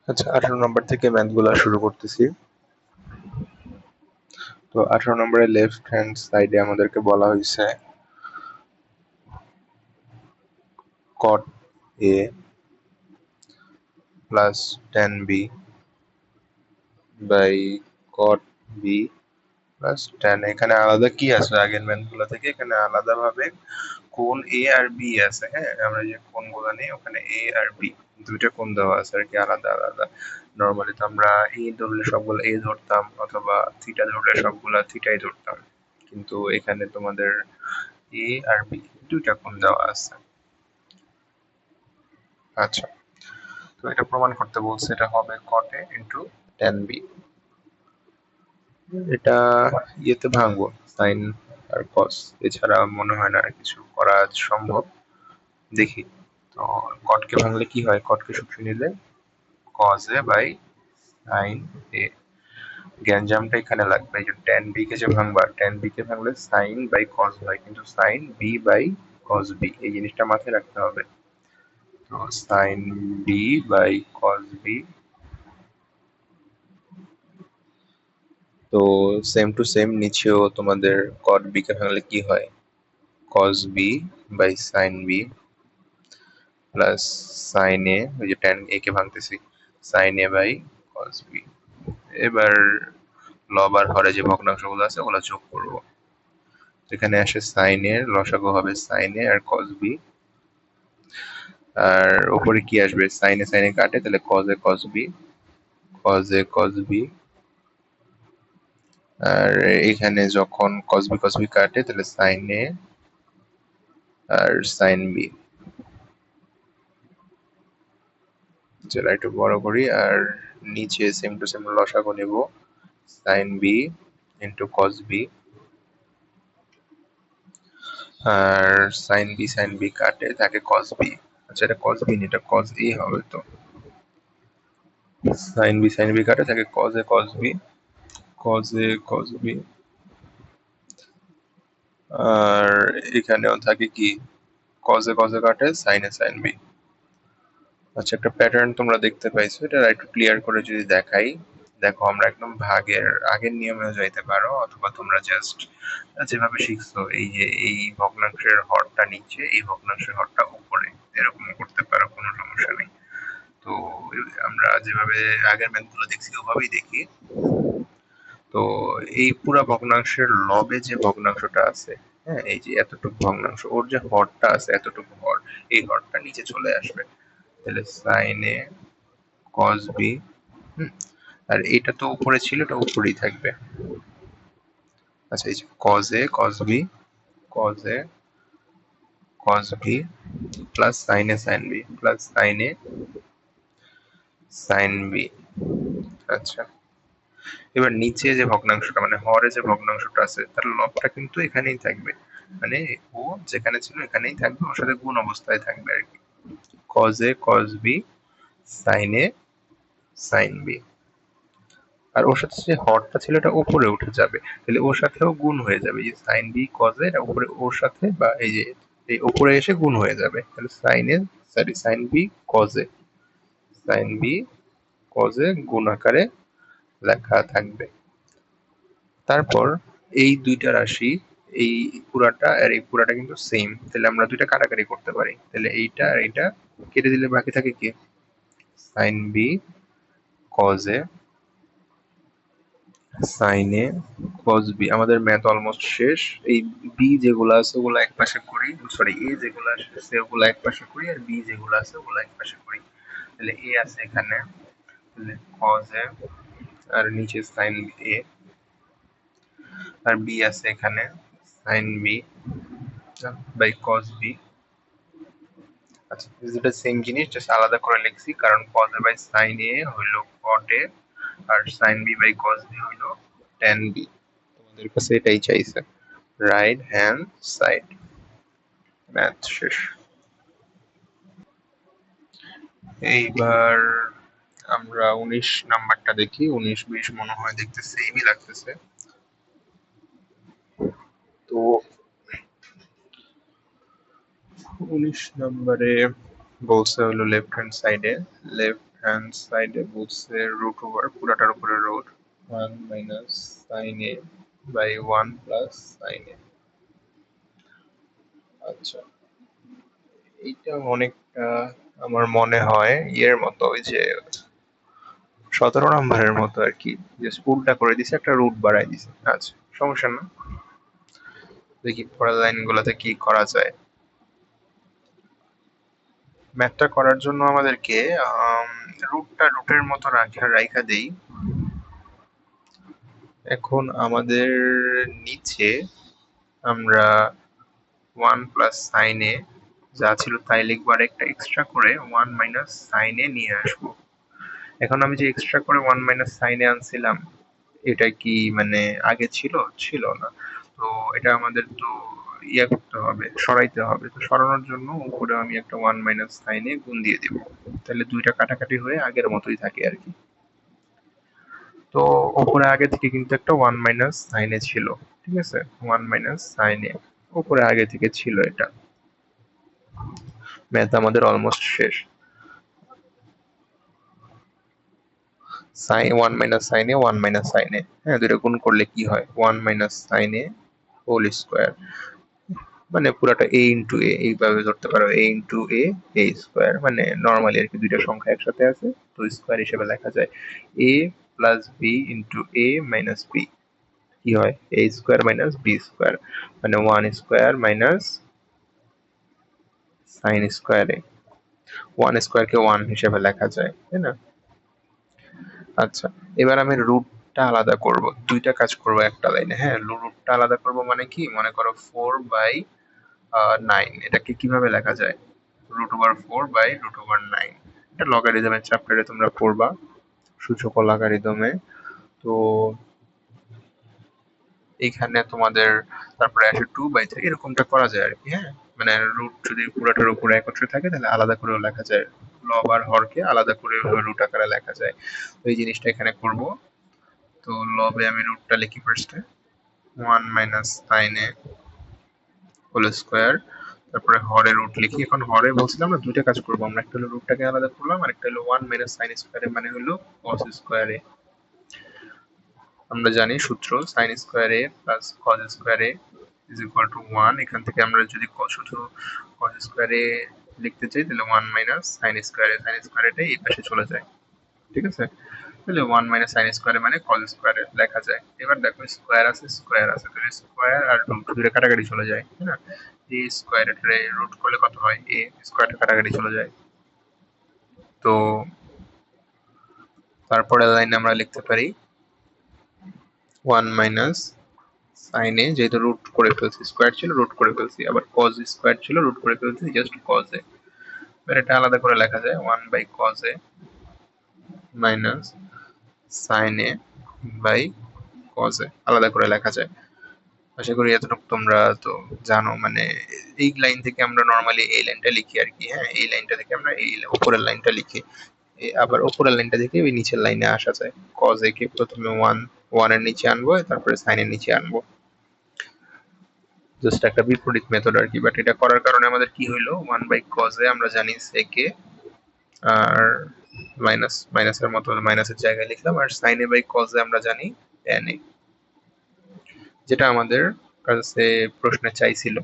আচ্ছা, 18 নম্বর থেকে ম্যাথগুলা শুরু করতেছি। তো 18 নম্বরে লেফট হ্যান্ড সাইডে আমাদেরকে বলা হয়েছে cot A plus tan B by cot B plus tan। এখানে আলাদা কি আছে আগের ম্যাথগুলো থেকে? এখানে আলাদাভাবে কোণ A আর B আছে। হ্যাঁ, আমরা যে কোণগুলো নেই ওখানে A আর B দুইটা কোণ দেওয়া আছে আর কি, আলাদা আলাদা। নর্মালি তো আমরা A ধরলে সবগুলো A ধরতাম, অথবা থিটা ধরলে সবগুলা থিটাই ধরতাম, কিন্তু এখানে তোমাদের A আর B দুইটা কোণ দেওয়া আছে। আচ্ছা, তো এটা প্রমাণ করতে বলছে, এটা হবে cot A into tan B। এটা ইয়েতে ভাঙবো, সাইন আর কস, এছাড়া মনে হয় না আর কিছু করা সম্ভব। দেখি তো, কটকে ভাঙলে কি হয়? কটকে সূত্রে নিলে কজ এ বাই সাইন এ। গ্যাঞ্জামটা এখানে লাগবে, এই যে ট্যান বি কে যে ভাঙবা, ট্যান বি কে ভাঙলে সাইন বাই কস হয়, কিন্তু sine B by cos B, এই জিনিসটা মাথায় রাখতে হবে। তো sine B by cos B, তো সেম টু সেম নিচেও তোমাদের কট বি কে ভাঙলে কি হয়? Cos B by sine B plus sine A, ওই যে ট্যান এ কে ভাঙতেছি, sine A by cos B. এবার লব আর হরে যে ভগ্নাংশগুলো আছে ওগুলো যোগ করব। এখানে আসে সাইন এর লসাগু হবে sign A R cos B, আর উপরে কি আসবে? সাইন এ কাটে, তাহলে cos A cos B, cos A cos B. আর এখানে যখন কস বি কাটে তাহলে সাইন এ আর সাইন বি। যেটা একটু বড় করি, আর নিচে সেম টু সেম লসাগু নেব, sine B into cos B, আর সাইন বি কাটে থাকে কস বি। আচ্ছা, এটা কস বি না, এটা কস এ হবে। তো সাইন বি কাটে থাকে কস A cos B, cos A cos B. আর এখানেও থাকে কি, কস এ কাটে সাইন বি। আচ্ছা, একটা প্যাটার্ন তোমরা দেখতে পাইছো, এটা একটু ক্লিয়ার করে যদি দেখাই। দেখো, আমরা একদম ভাগের আগের নিয়মেও যাইতে পারো, অথবা তোমরা জাস্ট যেভাবে শিখছো, এই যে এই ভগ্নাংশের হরটা নিচে, এই ভগ্নাংশের হরটা উপরে, এরকম করতে পারো, কোনো সমস্যা নেই। তো আমরা যেভাবে আগের ম্যাথগুলো দেখছি ওভাবেই দেখি। তো এই পুরা ভগ্নাংশের লবে যে ভগ্নাংশটা আছে, হ্যাঁ, এই যে এতটুকু ভগ্নাংশ, ওর যে হরটা আছে এতটুকু হর, এই হরটা নিচে চলে আসবে। তাহলে সাইন এ কস বি, আর এটা তো উপরে ছিল, এটা উপরেই থাকবে। আচ্ছা, এই যে cos A cos B, cos A cos B plus sine B plus sine B. আচ্ছা, এবার নিচে যে ভগ্নাংশটা মানে হরে যে ভগ্নাংশটা আছে তার লবটা কিন্তু এখানেই থাকবে, মানে ও যেখানে ছিল এখানেই থাকবে, ওর সাথে গুণ অবস্থায় থাকবে আর কি। Cos A cos B sine A sine B, আর ওর সাথে যে হরটা ছিল এটা উপরে উঠে যাবে, তাহলে ওর সাথেও গুণ হয়ে যাবে। এই যে সাইন বি কজ এ, এটা উপরে ওর সাথে, বা এই যে এই উপরে এসে গুণ হয়ে যাবে, তাহলে sine B cos A, sine B cos A গুণ আকারে লেখা থাকবে। তারপর এই দুইটা রাশি, এই পুরাটা আর এই পুরাটা কিন্তু সেম, তাহলে আমরা দুইটা কাটাকাটি করতে পারি। তাহলে এইটা আর এইটা কেটে দিলে বাকি থাকে কি? Sine B cos A sine A cos B. আমাদের ম্যাথ অলমোস্ট শেষ। এই বি যেগুলো আছে ওগুলো এক পাশে করি, সরি, এ যেগুলো আছে ওগুলো এক পাশে করি, আর বি যেগুলো আছে ওগুলো এক পাশে করি। তাহলে এ আছে এখানে, তাহলে কজ এ, আর নিচে সাইন এ, আর বি আছে এখানে sine B by cos B. আচ্ছা, যেটা সেম জিনিস জাস্ট আলাদা করে লিখছি, কারণ cos a by sin a হইলো cot a, আর sin b by cos b হইলো tan b। তোমাদের কাছে এটাই চাইছে। রাইট হ্যান্ড সাইড, ম্যাথ শেষ। এইবার আমরা 19 নাম্বারটা দেখি। 19 20 মনে হয় দেখতে সেমই লাগতেছে। তো 19 নম্বরে বলছে হলো লেফট হ্যান্ড সাইডে, লেফট হ্যান্ড সাইডে বুঝছে রুট ওভার পুরাটার উপরে root 1 minus sine A by 1 plus sine A. আচ্ছা, এইটা অনেকটা আমার মনে হয় ইয়ের মতো, ওই যে 17 নম্বরের মতো আর কি, যে স্পুনটা করে দিছে একটা রুট বাড়াই দিছে। আচ্ছা, সমস্যা না, দেখি পরের লাইন গুলোতে কি করা যায়। ম্যাথটা করার জন্য আমাদেরকে রুটটা রুটের মতো রাইখা দেই। এখন আমাদের নিচে আমরা 1 প্লাস সাইন এ যা ছিল তাই লিখবো, আর একটা এক্সট্রা করে 1 মাইনাস সাইন এ নিয়ে আসবো। এখন আমি যে এক্সট্রা করে 1 মাইনাস সাইন এ আনছিলাম, এটা কি মানে আগে ছিল? ছিল না। তো এটা আমাদের তো ইয়া করতে হবে, সরাইতে হবে। তো সরানোর জন্য উপরে আমি একটা 1 মাইনাস সাইন এ গুণ দিয়ে দিব, তাহলে দুইটা কাটাকাটি হয়ে আগের মতোই থাকে আর কি। তো উপরে আগে থেকে কিন্তু একটা 1 মাইনাস সাইন এ ছিল, ঠিক আছে? 1 মাইনাস সাইন এ উপরে আগে থেকে ছিল। এটা ম্যাথ আমাদের অলমোস্ট শেষ। সাইন 1 মাইনাস সাইন এ 1 মাইনাস সাইন এ, হ্যাঁ, দুটো গুণ করলে কি হয়? 1 মাইনাস সাইন এ হোল স্কোয়ার, মানে পুরাটা এ ইন্টু এ, এইভাবে ধরতে পারো, এ ইন্টু এ, এ স্কোয়ার, মানে নর্মালি আর কি দুইটা সংখ্যা একসাথে আছে তো স্কোয়ার হিসেবে লেখা যায়। এ প্লাস বি ইন্টু এ মাইনাস বি কি হয়? A square minus B square, মানে 1 স্কোয়ার মাইনাস সাইন স্কোয়ার এ। 1 স্কোয়ারকে 1 হিসেবে লেখা যায়, তাই না? আচ্ছা, এবার আমি রুটটা আলাদা করব, দুইটা কাজ করব একটা লাইনে। হ্যাঁ, রুটটা আলাদা করব মানে কি, মনে করো 4/9, এটাকে কিভাবে লেখা যায়? √4/√9। এটা লগারিদমের চ্যাপ্টারে তোমরা পড়বা, সূচক ও লগারিদমে। তো এইখানে তোমাদের তারপরে আসে 2/3, এরকমটা করা যায় আর কি। হ্যাঁ, মানে রুট যদি পুরোটার উপরে একত্রে থাকে তাহলে আলাদা করেও লেখা যায়, লব আর হরকে আলাদা করে রুট আকারে লেখা যায়। তো এই জিনিসটা এখানে করব। তো লবে আমি রুটটা লিখি ফার্স্টে, 1 মাইনাস সাইন এ হোল স্কোয়ার, তারপরে হরে রুট লিখি। এখন হরে বলছিলাম না দুইটা কাজ করবো আমরা, একটা হলো রুটটাকে আলাদা করলাম, আর একটা হলো 1 মাইনাস সাইন স্কোয়ার মানে হলো কস স্কোয়ার এ। আমরা জানি সূত্র, sine square A plus cos square A is equal two 1। এখান থেকে আমরা যদি শুধু কস স্কোয়ার এ লিখতে চাই তাহলে 1 মাইনাস সাইন স্কোয়ার এ, সাইন স্কোয়ার এটা এই পাশে চলে যায়, ঠিক আছে? তাহলে 1 মাইনাস সাইন স্কোয়ার মানে কস স্কোয়ার লেখা যায়। এবার দেখো স্কোয়ার আছে, স্কোয়ার আছে, তাহলে স্কোয়ার আর রুট দুটো কাটাকাটি চলে যায়, তাই না? এ স্কোয়ার এটারে রুট করলে কত হয়? এ স্কোয়ারটা কাটাকাটি চলে যায়। তো তারপরে লাইনে আমরা লিখতে পারি 1 মাইনাস সাইন এ, যেহেতু রুট করে ফেলছি, স্কোয়ার ছিল রুট করে ফেলছি, আবার কজ স্কোয়ার ছিল রুট করে ফেলছি, জাস্ট কজ এ। এবার এটা আলাদা করে লেখা যায় 1 by cos A minus sine A by cos A, আলাদা করে লেখা যায়। আশা করি এতটুকু তোমরা তো জানো। মানে এই লাইন থেকে আমরা নর্মালি এই লাইনটা লিখি আর কি। হ্যাঁ, এই লাইনটা থেকে আমরা এই উপরের লাইনটা লিখি, আবার উপরের লাইনটা থেকে ওই নিচের লাইনে আসা যায়। কজ এ কে প্রথমে ওয়ান ওয়ানের নিচে আনবো, তারপরে সাইনের নিচে আনবো, জাস্ট একটা বিপরীত মেথড আর কি। বাট এটা করার কারণে আমাদের কি হইলো, 1 বাই কজ এ আমরা জানি সেকে, আর মাইনাস মাইনাসের মতো মাইনাসের জায়গায় লিখলাম, আর sine A by cos A আমরা জানি ট্যান এ, যেটা আমাদের কাছে প্রশ্নে চাইছিল।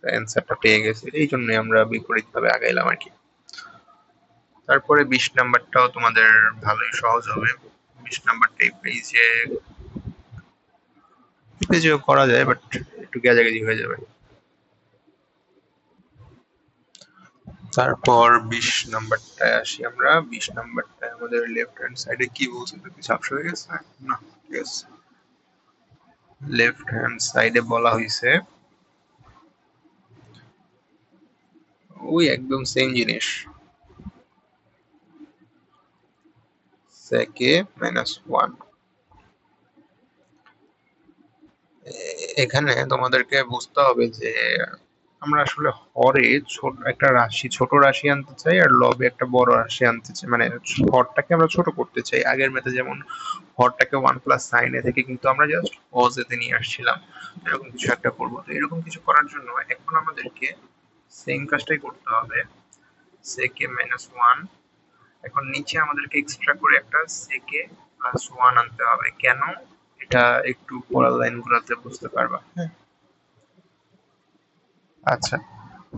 অ্যান্সারটা পেয়ে গেছি, এই জন্যই আমরা বিপরীত ভাবে আগাইলাম আর কি। তারপরে 20 নাম্বারটাও তোমাদের ভালোই সহজ হবে। 20 নাম্বারটা এই পেজেও করা যায়, বাট একটু গেজাগেজি হয়ে যাবে। তারপর 20 নাম্বারটায় আসি আমরা। 20 নাম্বারটায় আমাদের লেফট হ্যান্ড সাইডে কি বলছে, তো কি ঝাপসা হয়ে গেছে? না, ঠিক আছে। লেফট হ্যান্ড সাইডে বলা হয়েছে ওই একদম সেম জিনিস, সেকে মাইনাস ওয়ান। এখানে তোমাদেরকে বুঝতে হবে যে আমরা আসলে হরে ছোট একটা রাশি, ছোট রাশি আনতে চাই, আর লবে একটা বড় রাশি আনতে চাই, মানে হরটাকে আমরা ছোট করতে চাই। আগের মেথে যেমন হরটাকে 1 প্লাস সাইন এ থেকে কিন্তু আমরা জাস্ট কজ এতে নিয়ে আসছিলাম, এরকম কিছু একটা করবো। তো এরকম কিছু করার জন্য এখন আমাদেরকে সেম কাজটাই করতে হবে। সেকে মাইনাস ওয়ান, এখন নিচে আমাদেরকে এক্সট্রা করে একটা সেকে প্লাস ওয়ান আনতে হবে। কেন? এটা একটু পরের লাইনগুলোতে বুঝতে পারবা। হ্যাঁ, আচ্ছা,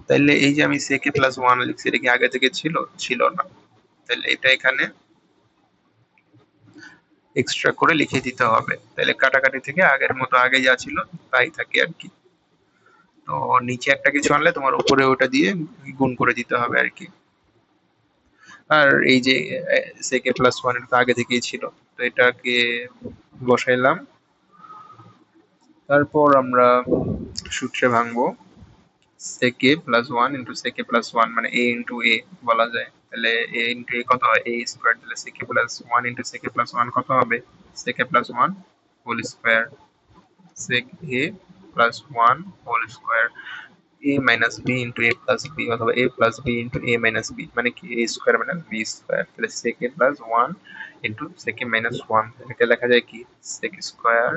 তাইলে এই যে আমি সেকে প্লাস ওয়ান লিখছি, এটা কি আগে থেকে ছিল? ছিল না। তাহলে এটা এখানে এক্সট্রা করে লিখে দিতে হবে, তাহলে কাটাকাটি থেকে আগের মতো আগে যা ছিল তাই থাকে আর কি। তো নিচে একটা কিছু আনলে তোমার উপরে ওটা দিয়ে গুণ করে দিতে হবে আর কি। আর এই যে সেকে প্লাস ওয়ান এটা তো আগে থেকেই ছিল, তো এটাকে বসাইলাম। তারপর আমরা সূত্রে ভাঙবো, সেকে plus one into sec plus one মানে এ ইন্টু এ বলা যায়। তাহলে এ ইন্টু এ কত হয়? A square. তাহলে sec plus one into sec plus one কত হবে? Sec plus one whole square. sec a plus 1 whole square, a minus b into a plus b অথবা a plus b into a minus b মানে কি a square minus b square. তাহলে sec a plus 1 into sec a minus 1, এটা লেখা যায় কি sec square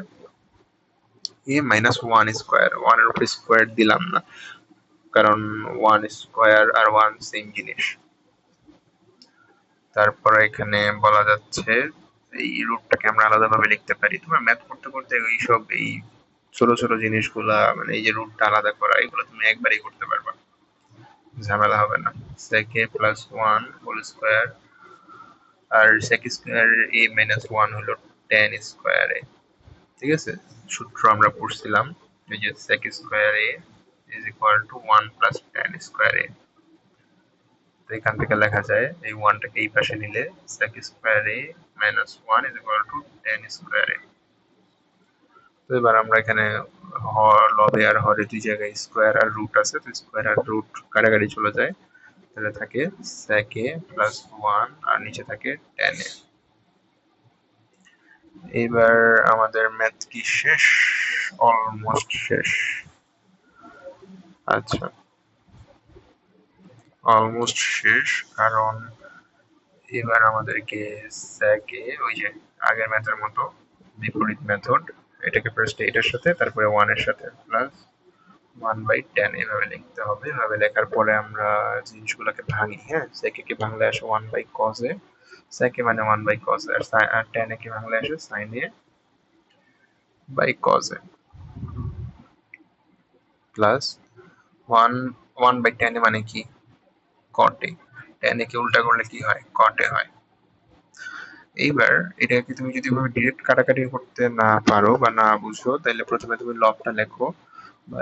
a minus 1 square. 1 এর উপর স্কয়ার দিলাম না, কারণ 1 স্কয়ার আর 1 সেম জিনিস। তারপরে এখানে বলা যাচ্ছে এই রুটটাকে আমরা আলাদাভাবে লিখতে পারি। তোমার ম্যাথ করতে করতে এইসব এই ছোট ছোট জিনিসগুলা মানে এই যে রুটটা আলাদা করা, এগুলো তুমি একবারই করতে পারবা, ঝামেলা হবে না। sec a plus one whole square, আর sec square a minus one হলো tan স্কোয়ার a। ঠিক আছে, সূত্র আমরা পড়ছিলাম এই যে sec square a is equal to one plus tan square a। তো এখান থেকে লেখা যায় এই ওয়ানটাকে এই পাশে নিলে sec square a minus one is equal two tan square a। তো এবার আমরা এখানে লবে আর হরে দুই জায়গায় স্কোয়ার আর রুট আছে, তো স্কোয়ার আর রুট কাটাকাটি চলে যায়, তাহলে থাকে sec a প্লাস ওয়ান আর নিচে থাকে tan a। এবার আমাদের ম্যাথ কি শেষ? অলমোস্ট শেষ। আচ্ছা, অলমোস্ট শেষ, কারণ এবার আমাদেরকে sec a ওই যে আগের ম্যাথের মতো বিপরীত মেথড, এটাকে ফার্স্ট এটার সাথে তারপরে ওয়ান এর সাথে প্লাস ওয়ান বাই টেন এভাবে লিখতে হবে। এভাবে লেখার পরে আমরা জিনিসগুলোকে ভাঙি। হ্যাঁ, সেকে কে ভাঙলে আসে one by cos A, sec A মানে ওয়ান বাই কজ এ, আর টেন এ কে ভাঙলে আসে sine A by cos A plus one one by tan A মানে কি কট এ, টেন এ কে উল্টা করলে কি হয়? কট এ হয়। এইবার এটাকে তুমি যদি ডিরেক্ট কাটাকাটি করতে না পারো বা না বুঝো, তাহলে প্রথমে তুমি লবটা লেখো, বা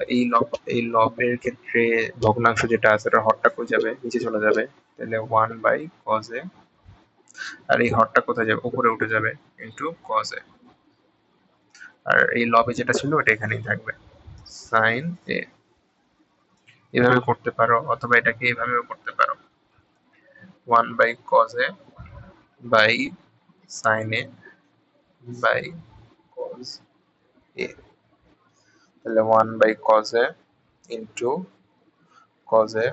এই লবের ক্ষেত্রে ভগ্নাংশ যেটা আছে ওটা হরটা কই যাবে? নিচে চলে যাবে। তাহলে ওয়ান বাই কজ এ, আর এই হরটা কোথায় যাবে? উপরে উঠে যাবে ইন্টু কজ এ, আর এই লবে যেটা ছিল ওটা এখানেই থাকবে সাইন এ। এভাবে করতে পারো, অথবা এটাকে এভাবেও করতে পারো, one by cos A by sine A by cos A. তাহলে one by cos A into cos A,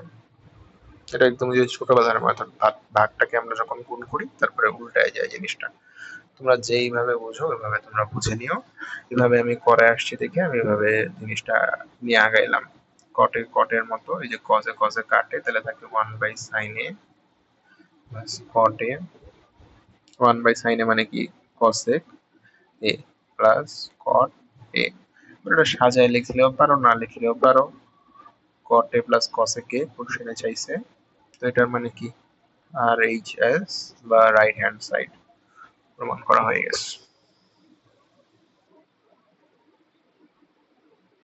এটা একদম যে ছোটবেলার মেথড, ভাগটাকে আমরা যখন গুণ করি তারপরে উল্টায় যায় জিনিসটা। তোমরা যেইভাবে বুঝো ওইভাবে তোমরা বুঝে নিও। এভাবে আমি করে আসছি দেখে আমি এভাবে জিনিসটা নিয়ে আগাইলাম। কটের মতো এই যে কজে কজে কাটে, তাহলে থাকে one by sine A plus cot A. One by sine A মানে কি কসেক এ প্লাস কট এ। ওটা সাজায় লিখলেও পারো, না লিখলেও পারো। কট এ প্লাস কসেক এ কোশ্চেনে চাইছে, তো এটার মানে কি আর এইচ এস বা রাইট হ্যান্ড সাইড প্রমাণ করা হয়ে গেছে।